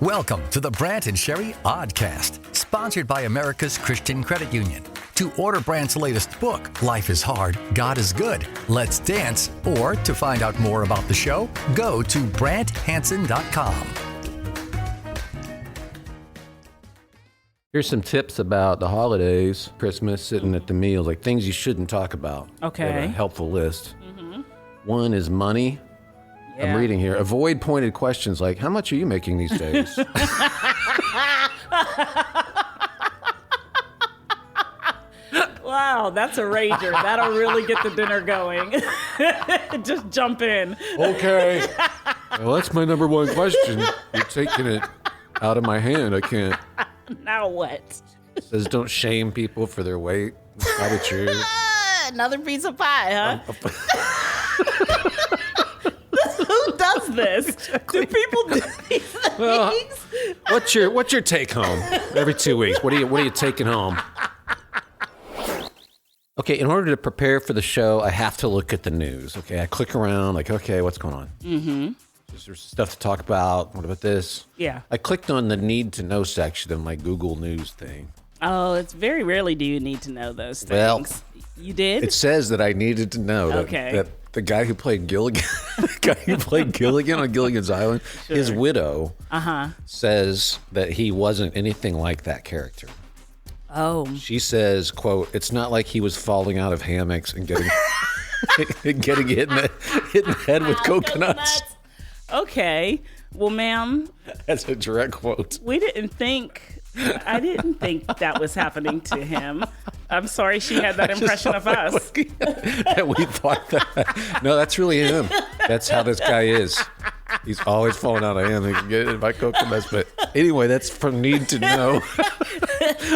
Welcome to the Brant and Sherry Oddcast, sponsored by America's Christian Credit Union. To order Brant's latest book, Life is Hard, God is Good, Let's Dance, or to find out more about the show, go to BrantHansen.com. Here's some tips about the holidays, Christmas, sitting at the meals, like things you shouldn't talk about. Okay. I have a helpful list. One is money. I'm reading here. Avoid pointed questions like, how much are you making these days? Wow, that's a rager. That'll really get the dinner going. Just jump in. Okay. Well, that's my number one question. You're taking it out of my hand. I can't. Now what? It says don't shame people for their weight. It's probably true. Another piece of pie, huh? Who does this? Do people do these things? Well, what's your take home every 2 weeks? What are you taking home? Okay, in order to prepare for the show, I have to look at the news. Okay, I click around, like, okay, what's going on? Mm-hmm. There's stuff to talk about. What about this? Yeah. I clicked on the need to know section of my Google News thing. Oh, it's very rarely do you need to know those things. Well, you did? It says that I needed to know that the guy who played Gilligan, on Gilligan's Island, his widow says that he wasn't anything like that character. Oh. She says, quote, it's not like he was falling out of hammocks and getting hit in the head with coconuts. Okay. Well, ma'am. That's a direct quote. I didn't think that was happening to him. I'm sorry she had that impression of us. That we thought that. No, that's really him. That's how this guy is. He's always falling out of hammocks and getting hit by coconuts. But anyway, that's from need to know.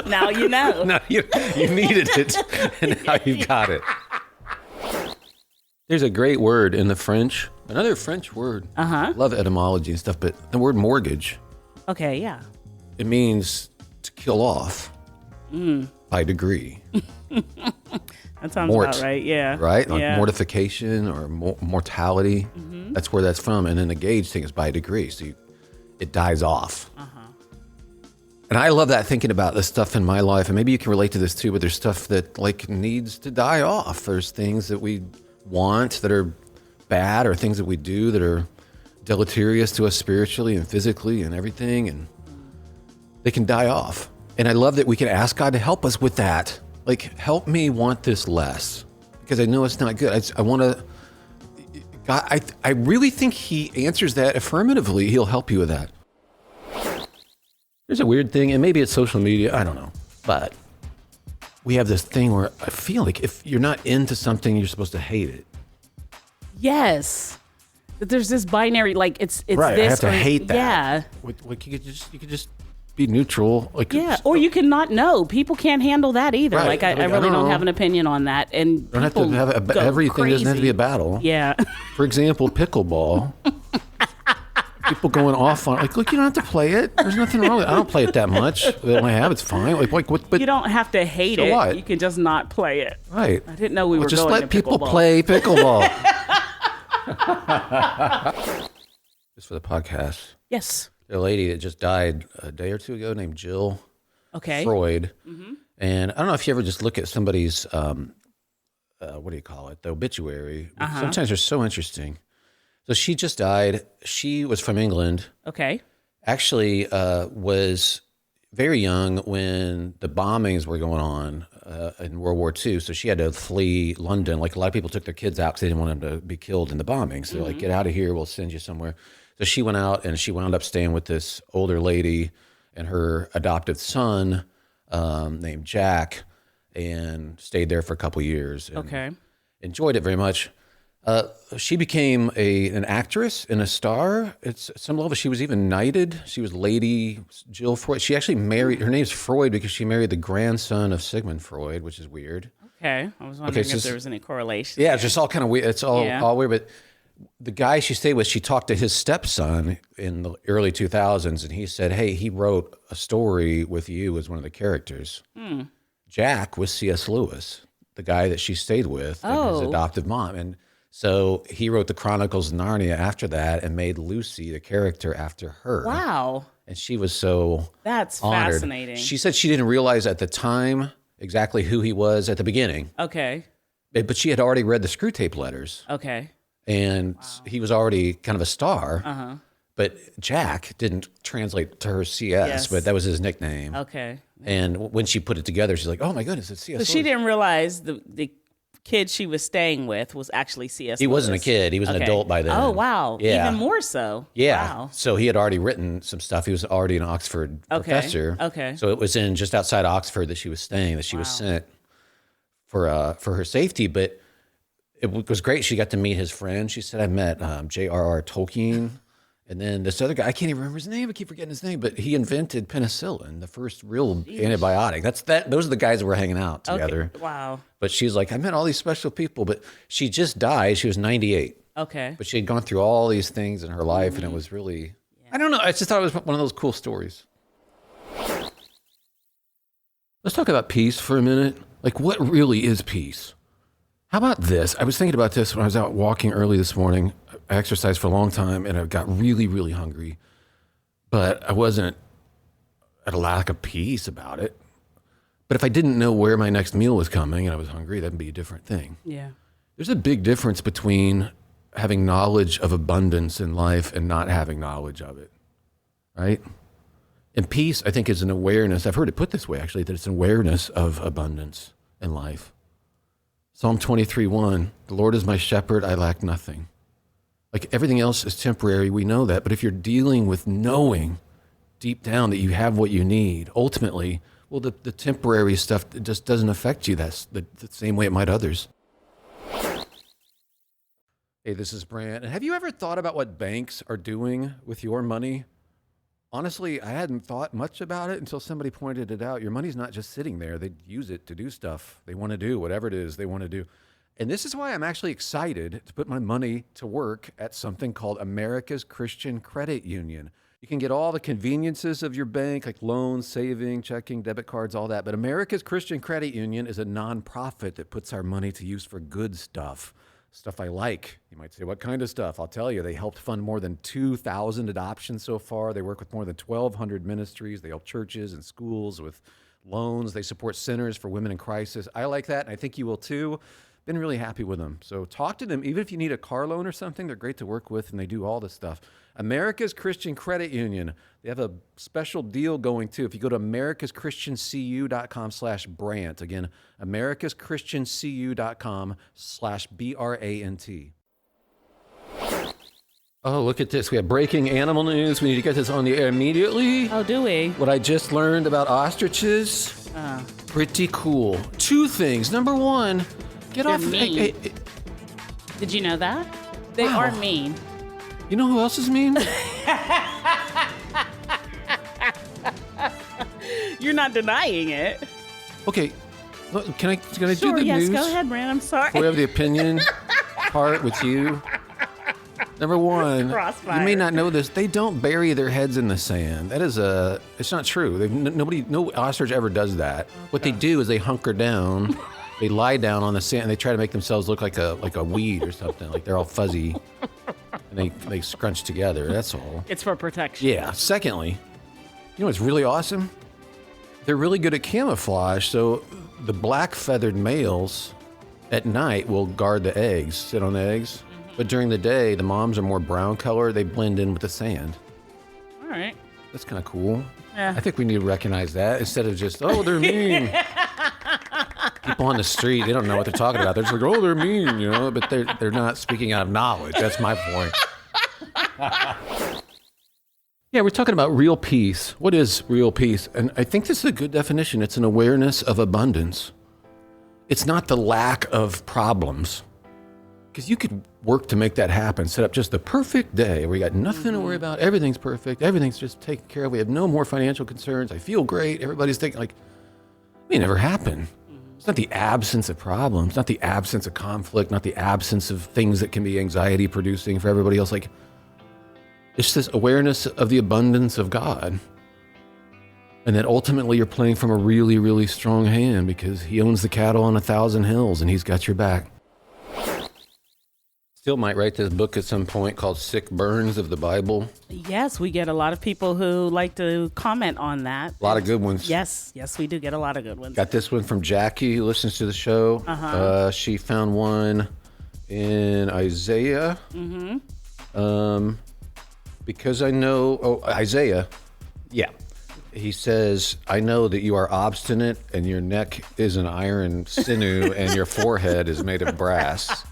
Now you know. Now you needed it, and now you got it. There's a great word in the French, another French word. Love etymology and stuff, but the word mortgage. Okay, yeah. It means to kill off by degree. That sounds about right, yeah. Right? Like yeah. mortification or mortality. Mm-hmm. That's where that's from. And then the gauge thing is by degree. So it dies off. And I love that, thinking about this stuff in my life. And maybe you can relate to this too, but there's stuff that like needs to die off. There's things that we want that are bad, or things that we do that are deleterious to us spiritually and physically and everything. And they can die off. And I love that we can ask God to help us with that. Like, help me want this less, because I know it's not good. I want to, God, I really think he answers that affirmatively. He'll help you with that. There's a weird thing, and maybe it's social media, I don't know. But we have this thing where I feel like if you're not into something, you're supposed to hate it. Yes. There's this binary, like it's right, this. I have to hate that. Yeah. Like you could just be neutral. Like, yeah, or you can not know. People can't handle that either. Right. Like I really don't have an opinion on that. And you don't have to have everything doesn't have to be a battle. Yeah. For example, pickleball. People going off on, like, look, you don't have to play it. There's nothing wrong with it. I don't play it that much. They only have, it's fine. Like what? But you don't have to hate so it. what? You can just not play it. Right. I didn't know we were just going let to people pickleball. play pickleball. Just for the podcast. Yes. A lady that just died a day or two ago named Jill Freud. Mm-hmm. And I don't know if you ever just look at somebody's, what do you call it? The obituary. Sometimes they're so interesting. So she just died. She was from England. Okay. Actually was very young when the bombings were going on in World War II. So she had to flee London. Like, a lot of people took their kids out because they didn't want them to be killed in the bombings. So they're like, get out of here. We'll send you somewhere. So she went out, and she wound up staying with this older lady and her adoptive son named Jack, and stayed there for a couple years. And enjoyed it very much. She became an actress and a star at some level. She was even knighted. She was Lady Jill Freud. She actually married, her name's Freud because she married the grandson of Sigmund Freud, which is weird. Okay. I was wondering if there was any correlation. Yeah, it's just all kind of weird. It's all weird. But the guy she stayed with, she talked to his stepson in the early 2000s, and he said, hey, he wrote a story with you as one of the characters. Jack was C.S. Lewis, the guy that she stayed with, and his adoptive mom. And So he wrote the Chronicles of Narnia after that and made Lucy, the character, after her. Wow. And she was so That's honored. fascinating. She said she didn't realize at the time exactly who he was at the beginning. Okay. But she had already read the Screw Tape letters. Okay. And he was already kind of a star. Uh-huh. But Jack didn't translate to her CS, Yes. but that was his nickname. Okay. And when she put it together, she's like, oh my goodness, it's CS. So she didn't realize the kid she was staying with was actually C.S. He wasn't a Lewis. kid. He was an adult by then. Oh, wow. Yeah. Even more so. Yeah. Wow. So he had already written some stuff. He was already an Oxford professor. Okay. So it was in just outside Oxford that she was staying, that she was sent for her safety. But it was great. She got to meet his friend. She said, I met J.R.R. Tolkien. And then this other guy, I can't even remember his name. I keep forgetting his name, but he invented penicillin, the first real antibiotic. Those are the guys that were hanging out together. Okay. Wow. But she's like, I met all these special people, but she just died. She was 98. Okay. But she had gone through all these things in her life, and it was really, I don't know. I just thought it was one of those cool stories. Let's talk about peace for a minute. Like, what really is peace? How about this? I was thinking about this when I was out walking early this morning. I exercised for a long time, and I got really, really hungry. But I wasn't at a lack of peace about it. But if I didn't know where my next meal was coming and I was hungry, that'd be a different thing. Yeah. There's a big difference between having knowledge of abundance in life and not having knowledge of it, right? And peace, I think, is an awareness. I've heard it put this way, actually, that it's an awareness of abundance in life. Psalm 23:1, the Lord is my shepherd, I lack nothing. Like, everything else is temporary, we know that. But if you're dealing with knowing deep down that you have what you need, ultimately, well, the temporary stuff just doesn't affect you the same way it might others. Hey, this is Brant. And have you ever thought about what banks are doing with your money? Honestly, I hadn't thought much about it until somebody pointed it out. Your money's not just sitting there. They use it to do stuff they want to do, whatever it is they want to do. And this is why I'm actually excited to put my money to work at something called America's Christian Credit Union. You can get all the conveniences of your bank, like loans, saving, checking, debit cards, all that. But America's Christian Credit Union is a nonprofit that puts our money to use for good stuff. Stuff I like. You might say, what kind of stuff? I'll tell you, they helped fund more than 2,000 adoptions so far. They work with more than 1,200 ministries. They help churches and schools with loans. They support centers for women in crisis. I like that, and I think you will too. Been really happy with them. So talk to them. Even if you need a car loan or something, they're great to work with, and they do all this stuff. America's Christian Credit Union. They have a special deal going too. If you go to americaschristiancu.com/Brant. Again, americaschristiancu.com/BRANT. Oh, look at this. We have breaking animal news. We need to get this on the air immediately. Oh, do we? What I just learned about ostriches, pretty cool. Two things. Number one, get They're off. mean. Did you know that? They Wow. are mean. You know who else is mean? You're not denying it. Okay, look, can I Sure, do the yes, news? go ahead, Brant. I'm sorry. We have the opinion part with you. Number one, Crossfire. you may not know this. They don't bury their heads in the sand. That is it's not true. No ostrich ever does that. What they do is they hunker down. They lie down on the sand and they try to make themselves look like a weed or something. Like they're all fuzzy and they scrunch together. That's all. It's for protection. Yeah. Secondly, you know what's really awesome? They're really good at camouflage. So the black feathered males at night will guard the eggs, sit on the eggs. But during the day, the moms are more brown color. They blend in with the sand. All right. That's kind of cool. Yeah. I think we need to recognize that instead of just, oh, they're mean. People on the street, they don't know what they're talking about. They're just like, oh, they're mean, you know, but they're not speaking out of knowledge. That's my point. Yeah, we're talking about real peace. What is real peace? And I think this is a good definition. It's an awareness of abundance. It's not the lack of problems. Because you could work to make that happen, set up just the perfect day where you got nothing to worry about. Everything's perfect. Everything's just taken care of. We have no more financial concerns. I feel great. Everybody's thinking like, it may never happen. It's not the absence of problems, not the absence of conflict, not the absence of things that can be anxiety producing for everybody else. Like, it's this awareness of the abundance of God. And that ultimately you're playing from a really, really strong hand because he owns the cattle on 1,000 hills and he's got your back. Still might write this book at some point called Sick Burns of the Bible. Yes, we get a lot of people who like to comment on that. A lot of good ones. Yes, we do get a lot of good ones. Got this one from Jackie, who listens to the show. She found one in Isaiah. Because I know, Isaiah. Yeah. He says, I know that you are obstinate and your neck is an iron sinew and your forehead is made of brass.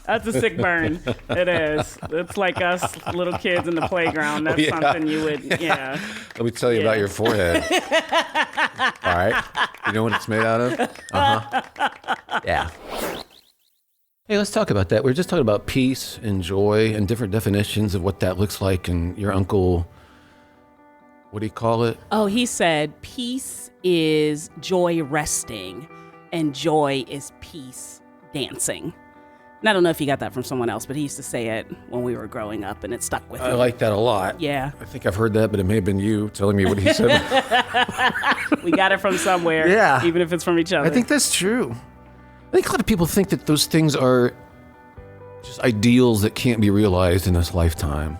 That's a sick burn. It is. It's like us little kids in the playground. That's something you would, yeah. Let me tell you about your forehead. All right. You know what it's made out of? Yeah. Hey, let's talk about that. We were just talking about peace and joy and different definitions of what that looks like. And your uncle, what do you call it? Oh, he said peace is joy resting and joy is peace dancing. And I don't know if you got that from someone else, but he used to say it when we were growing up, and it stuck with me. I like that a lot. Yeah. I think I've heard that, but it may have been you telling me what he said. We got it from somewhere, even if it's from each other. I think that's true. I think a lot of people think that those things are just ideals that can't be realized in this lifetime.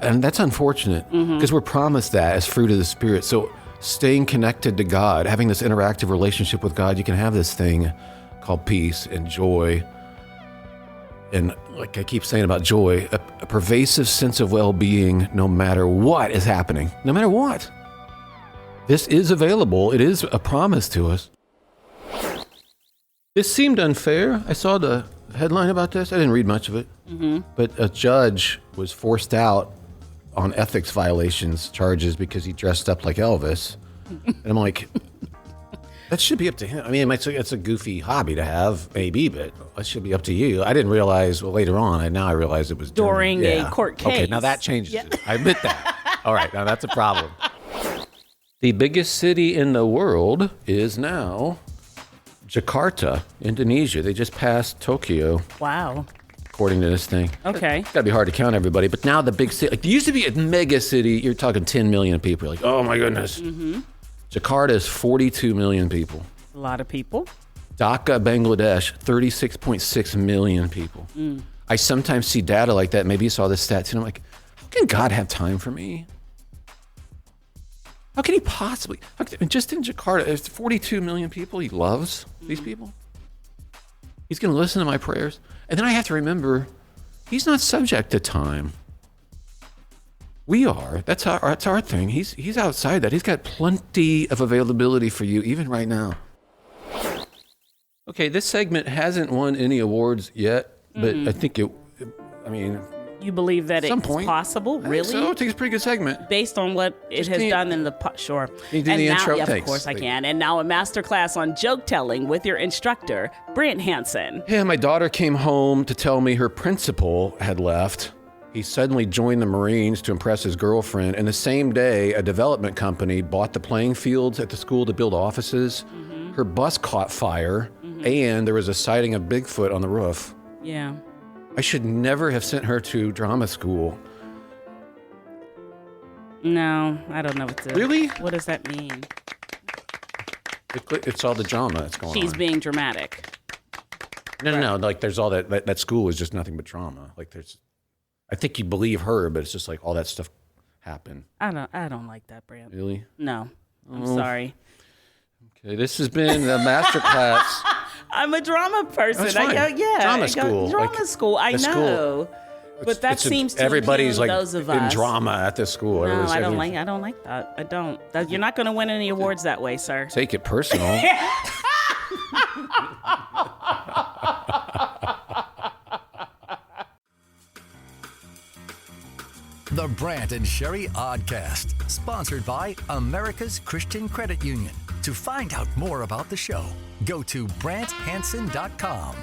And that's unfortunate, because we're promised that as fruit of the Spirit. So staying connected to God, having this interactive relationship with God, you can have this thing called peace and joy. And like I keep saying about joy, a pervasive sense of well-being no matter what is happening, no matter what. This is available. It is a promise to us. This seemed unfair. I saw the headline about this. I didn't read much of it. But a judge was forced out on ethics violations charges because he dressed up like Elvis. And I'm like, that should be up to him. I mean, it's a goofy hobby to have, maybe, but that should be up to you. I didn't realize, well, later on, I realized it was during a court case. Okay, now that changes it. I admit that. All right, now that's a problem. The biggest city in the world is now Jakarta, Indonesia. They just passed Tokyo. Wow. According to this thing. Okay. It's got to be hard to count everybody, but now the big city, like, it used to be a mega city. You're talking 10 million people. Like, oh my goodness. Jakarta is 42 million people. A lot of people. Dhaka, Bangladesh, 36.6 million people. I sometimes see data like that. Maybe you saw this stat too. And I'm like, how can God have time for me? How can he possibly? Just in Jakarta, there's 42 million people. He loves these people. He's going to listen to my prayers. And then I have to remember, he's not subject to time. We are. That's our thing. He's outside that. He's got plenty of availability for you, even right now. Okay, this segment hasn't won any awards yet, but I think you believe that it's possible? Really? So I think it's a pretty good segment. Based on what it has done in the sure. Can you do the intro? Yeah, of course I can. And now a masterclass on joke telling with your instructor, Brant Hansen. Yeah, my daughter came home to tell me her principal had left. He suddenly joined the Marines to impress his girlfriend, and the same day, a development company bought the playing fields at the school to build offices. Her bus caught fire, and there was a sighting of Bigfoot on the roof. Yeah. I should never have sent her to drama school. No, I don't know what to... Really? What does that mean? It's all the drama that's going on. She's being dramatic. No. Like, there's all that school is just nothing but drama. Like, there's... I think you believe her, but it's just like all that stuff happened. I don't like that, Brant. Really? No. I'm sorry. Okay, this has been the Masterclass. I'm a drama person. That's fine. Drama school. Drama school. I know. But that seems to everybody's like those of in us. drama at this school. No, I don't like that. I don't. You're not going to win any awards that way, sir. Take it personal. The Brant and Sherry Oddcast, sponsored by America's Christian Credit Union. To find out more about the show, go to BrantHansen.com.